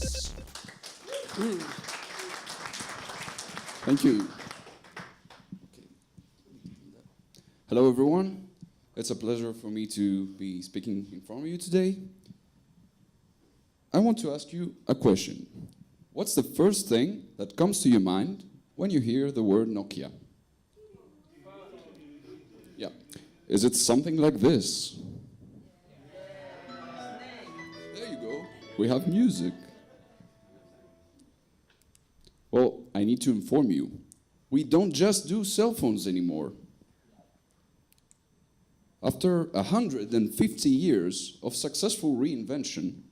Yes. Thank you. Hello, everyone. It's a pleasure for me to be speaking in front of you today. I want to ask you a question. What's the first thing that comes to your mind when you hear the word Nokia? Yeah. Is it something like this? There you go. We have music. Well, I need to inform you. We don't just do cell phones anymore. After 150 years of successful reinvention,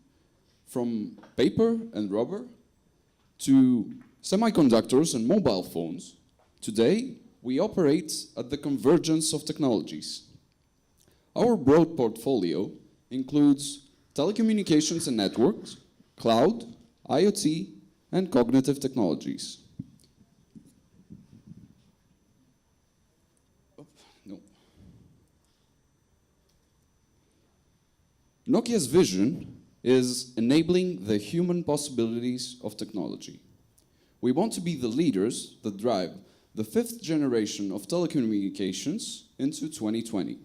from paper and rubber to semiconductors and mobile phones, today we operate at the convergence of technologies. Our broad portfolio includes telecommunications and networks, cloud, IoT, and cognitive technologies. Nokia's vision is enabling the human possibilities of technology. We want to be the leaders that drive the fifth generation of telecommunications into 2020.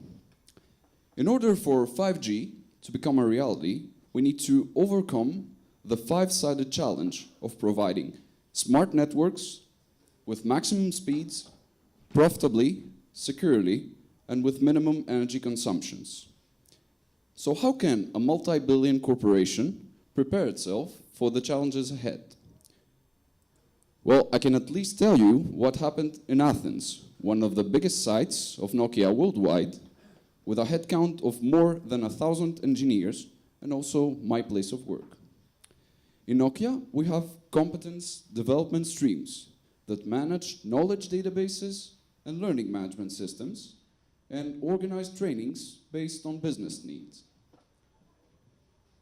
In order for 5G to become a reality, we need to overcome the five-sided challenge of providing smart networks with maximum speeds, profitably, securely, and with minimum energy consumptions. So how can a multi-billion corporation prepare itself for the challenges ahead? Well, I can at least tell you what happened in Athens, one of the biggest sites of Nokia worldwide, with a headcount of more than 1,000 engineers and also my place of work. In Nokia, we have competence development streams that manage knowledge databases and learning management systems and organize trainings based on business needs.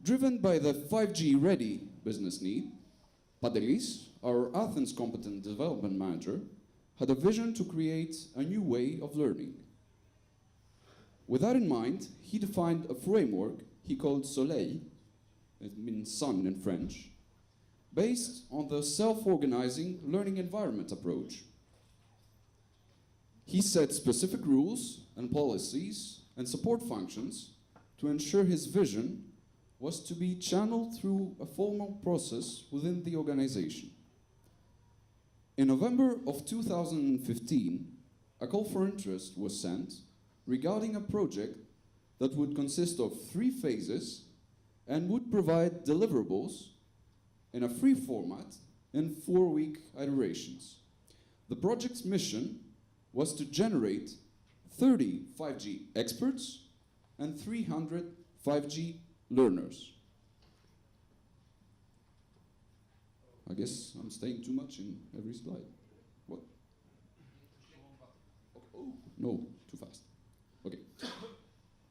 Driven by the 5G-ready business need, Padelis, our Athens competent development manager, had a vision to create a new way of learning. With that in mind, he defined a framework he called Soleil, it means sun in French, based on the self-organizing learning environment approach. He set specific rules and policies and support functions to ensure his vision was to be channeled through a formal process within the organization. In November of 2015, a call for interest was sent regarding a project that would consist of 3 phases and would provide deliverables in a free format in 4-week iterations. The project's mission was to generate 30 5G experts and 300 5G learners. I guess I'm staying too much in every slide. What? Oh, no, too fast. Okay.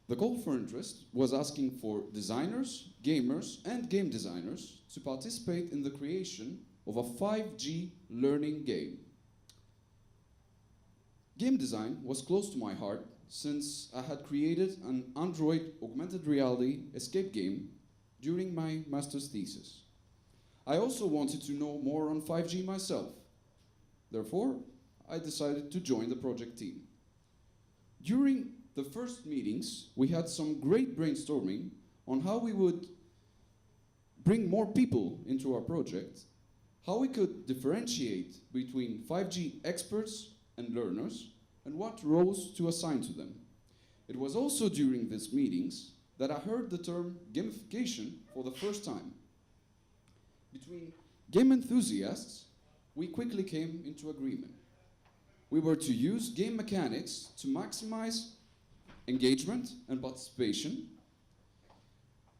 The call for interest was asking for designers, gamers, and game designers to participate in the creation of a 5G learning game. Game design was close to my heart since I had created an Android augmented reality escape game during my master's thesis. I also wanted to know more on 5G myself. Therefore, I decided to join the project team. During the first meetings, we had some great brainstorming on how we would bring more people into our project, how we could differentiate between 5G experts and learners, and what roles to assign to them. It was also during these meetings that I heard the term gamification for the first time. Between game enthusiasts, we quickly came into agreement. We were to use game mechanics to maximize engagement and participation.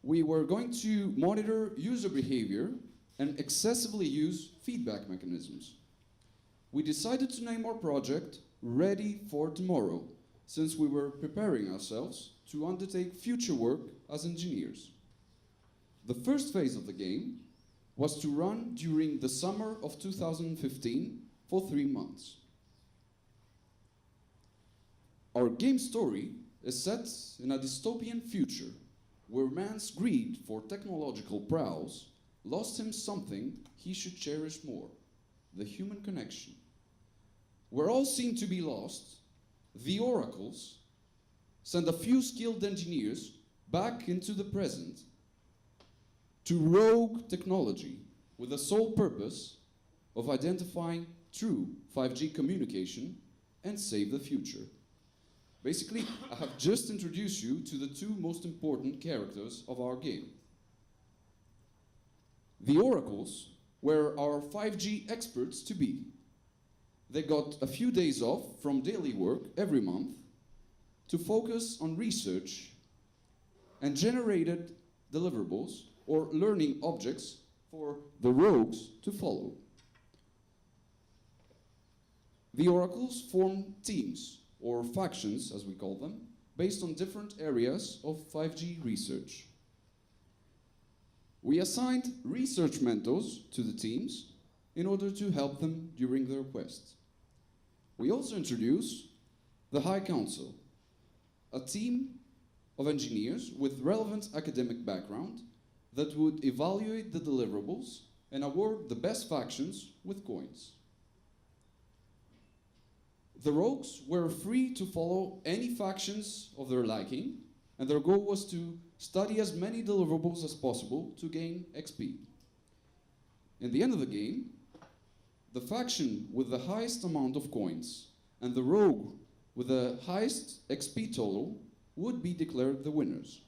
We were going to monitor user behavior and excessively use feedback mechanisms. We decided to name our project Ready4 Tomorrow, since we were preparing ourselves to undertake future work as engineers. The first phase of the game was to run during the summer of 2015 for 3 months. Our game story is set in a dystopian future where man's greed for technological prowess lost him something he should cherish more, the human connection. Where all seemed to be lost, the oracles sent a few skilled engineers back into the present to rogue technology with the sole purpose of identifying true 5G communication and save the future. Basically, I have just introduced you to the two most important characters of our game. The oracles were our 5G experts-to-be. They got a few days off from daily work every month to focus on research and generated deliverables or learning objects for the rogues to follow. The oracles formed teams, or factions as we call them, based on different areas of 5G research. We assigned research mentors to the teams in order to help them during their quests. We also introduced the High Council, a team of engineers with relevant academic background that would evaluate the deliverables and award the best factions with coins. The rogues were free to follow any factions of their liking, and their goal was to study as many deliverables as possible to gain XP. In the end of the game, the faction with the highest amount of coins and the rogue with the highest XP total would be declared the winners.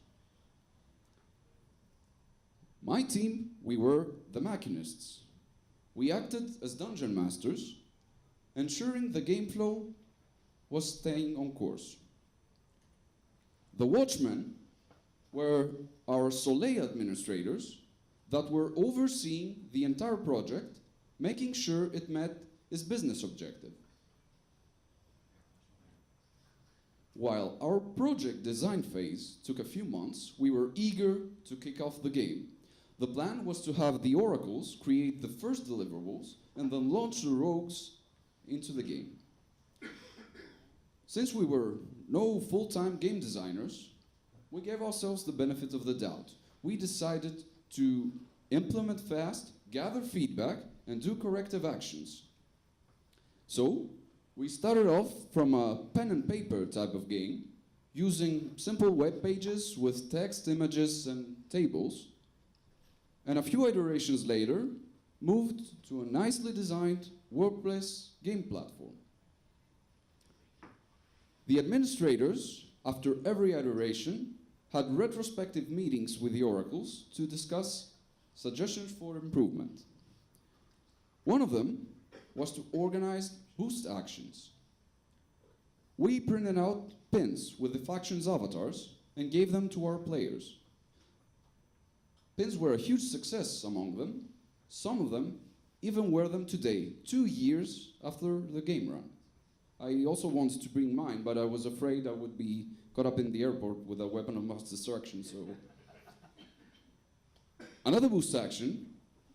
My team, we were the machinists. We acted as dungeon masters, ensuring the game flow was staying on course. The watchmen were our Soleil administrators that were overseeing the entire project, making sure it met its business objective. While our project design phase took a few months, we were eager to kick off the game. The plan was to have the oracles create the first deliverables and then launch the rogues into the game. Since we were no full-time game designers, we gave ourselves the benefit of the doubt. We decided to implement fast, gather feedback, and do corrective actions. So, we started off from a pen and paper type of game, using simple web pages with text, images, and tables. And a few iterations later, moved to a nicely designed WordPress game platform. The administrators, after every iteration, had retrospective meetings with the oracles to discuss suggestions for improvement. One of them was to organize boost actions. We printed out pins with the factions' avatars and gave them to our players. Pins were a huge success among them. Some of them even wear them today, 2 years after the game run. I also wanted to bring mine, but I was afraid I would be caught up in the airport with a weapon of mass destruction, so. Another boost action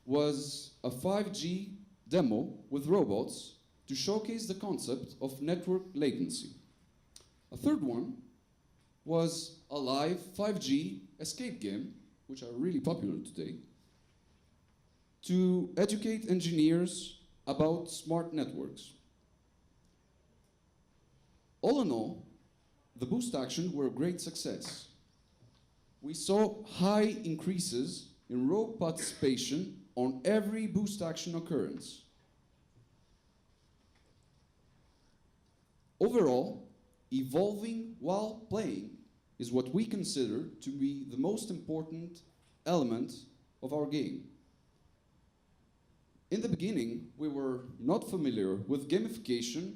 was a 5G demo with robots to showcase the concept of network latency. A third one was a live 5G escape game, which are really popular today, to educate engineers about smart networks. All in all, the boost actions were a great success. We saw high increases in rogue participation on every boost action occurrence. Overall, evolving while playing is what we consider to be the most important element of our game. In the beginning, we were not familiar with gamification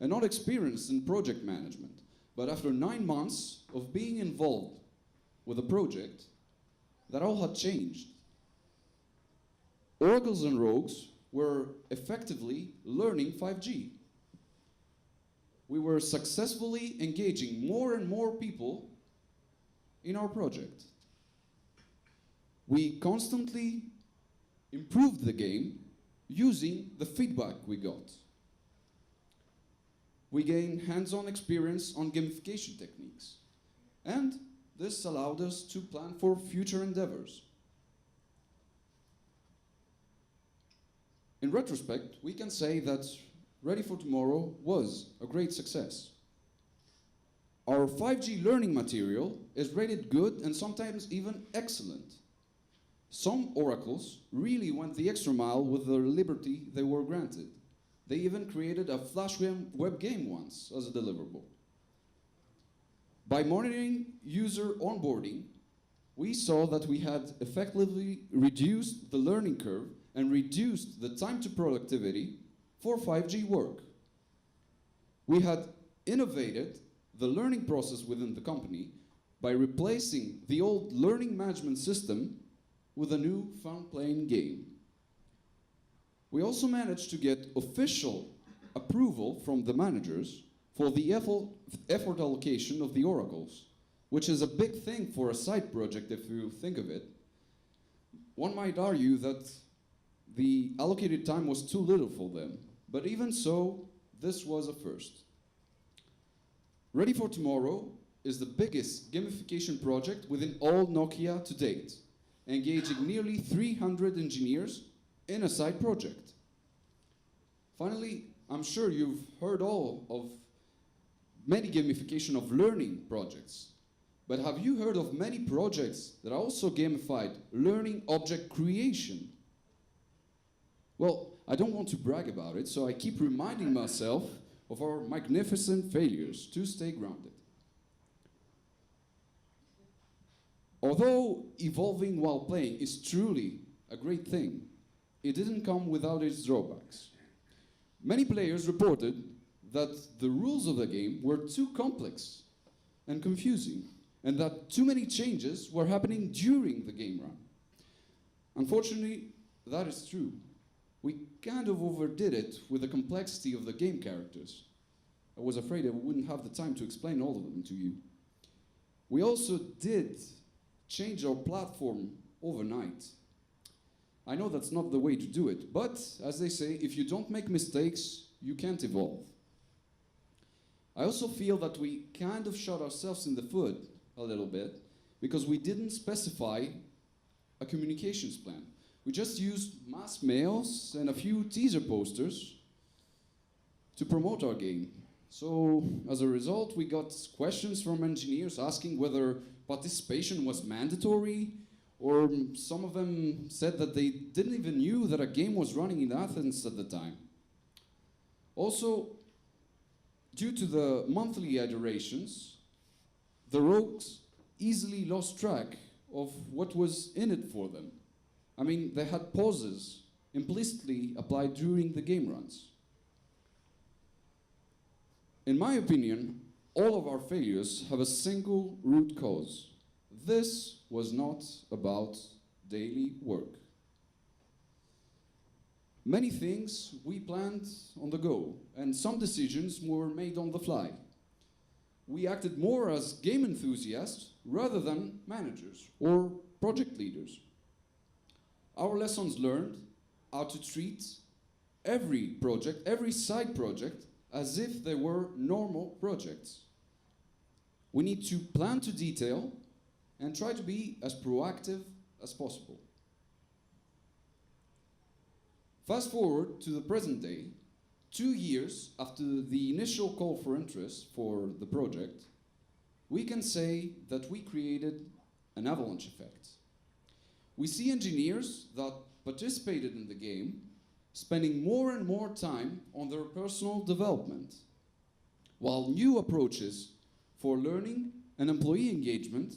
and not experienced in project management. But after 9 months of being involved with a project, that all had changed. Oracles and rogues were effectively learning 5G. We were successfully engaging more and more people in our project. We constantly improved the game using the feedback we got. We gained hands-on experience on gamification techniques, and this allowed us to plan for future endeavors. In retrospect, we can say that Ready4 Tomorrow was a great success. Our 5G learning material is rated good and sometimes even excellent. Some oracles really went the extra mile with the liberty they were granted. They even created a Flash web game once as a deliverable. By monitoring user onboarding, we saw that we had effectively reduced the learning curve and reduced the time to productivity for 5G work. We had innovated the learning process within the company by replacing the old learning management system with a new fun-playing game. We also managed to get official approval from the managers for the effort allocation of the oracles, which is a big thing for a side project if you think of it. One might argue that the allocated time was too little for them, but even so, this was a first. Ready4 Tomorrow is the biggest gamification project within all Nokia to date, engaging nearly 300 engineers in a side project. Finally, I'm sure you've heard all of many gamification of learning projects, but have you heard of many projects that are also gamified learning object creation? Well, I don't want to brag about it, so I keep reminding myself of our magnificent failures to stay grounded. Although evolving while playing is truly a great thing, it didn't come without its drawbacks. Many players reported that the rules of the game were too complex and confusing, and that too many changes were happening during the game run. Unfortunately, that is true. We kind of overdid it with the complexity of the game characters. I was afraid I wouldn't have the time to explain all of them to you. We also did change our platform overnight. I know that's not the way to do it, but as they say, if you don't make mistakes, you can't evolve. I also feel that we kind of shot ourselves in the foot a little bit because we didn't specify a communications plan. We just used mass mails and a few teaser posters to promote our game. So as a result, we got questions from engineers asking whether participation was mandatory, or some of them said that they didn't even knew that a game was running in Athens at the time. Also, due to the monthly iterations, the rogues easily lost track of what was in it for them. I mean, they had pauses implicitly applied during the game runs. In my opinion, all of our failures have a single root cause. This was not about daily work. Many things we planned on the go, and some decisions were made on the fly. We acted more as game enthusiasts rather than managers or project leaders. Our lessons learned are to treat every project, every side project, as if they were normal projects. We need to plan to detail and try to be as proactive as possible. Fast forward to the present day, 2 years after the initial call for interest for the project, we can say that we created an avalanche effect. We see engineers that participated in the game spending more and more time on their personal development, while new approaches for learning and employee engagement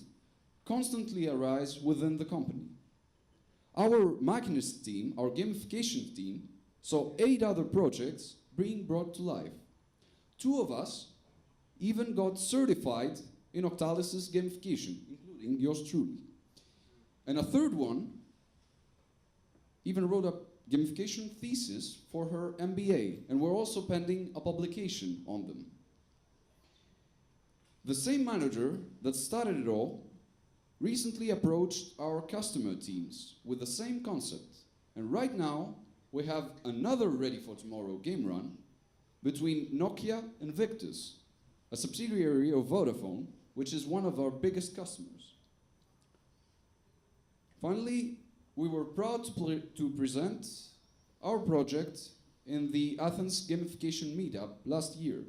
constantly arise within the company. Our Machinist team, our gamification team, saw 8 other projects being brought to life. 2 of us even got certified in Octalysis Gamification, including yours truly. And a third one even wrote a gamification thesis for her MBA, and we're also pending a publication on them. The same manager that started it all recently approached our customer teams with the same concept, and right now we have another Ready4 Tomorrow game run between Nokia and Victus, a subsidiary of Vodafone, which is one of our biggest customers. Finally, we were proud to present our project in the Athens Gamification Meetup last year,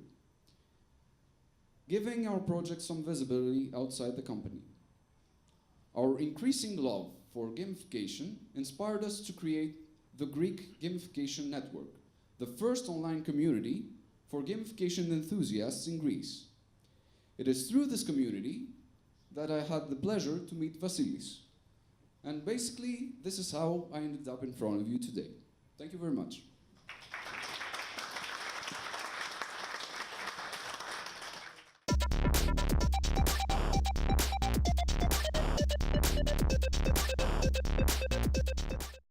giving our project some visibility outside the company. Our increasing love for gamification inspired us to create the Greek Gamification Network, the first online community for gamification enthusiasts in Greece. It is through this community that I had the pleasure to meet Vasilis. And basically, this is how I ended up in front of you today. Thank you very much.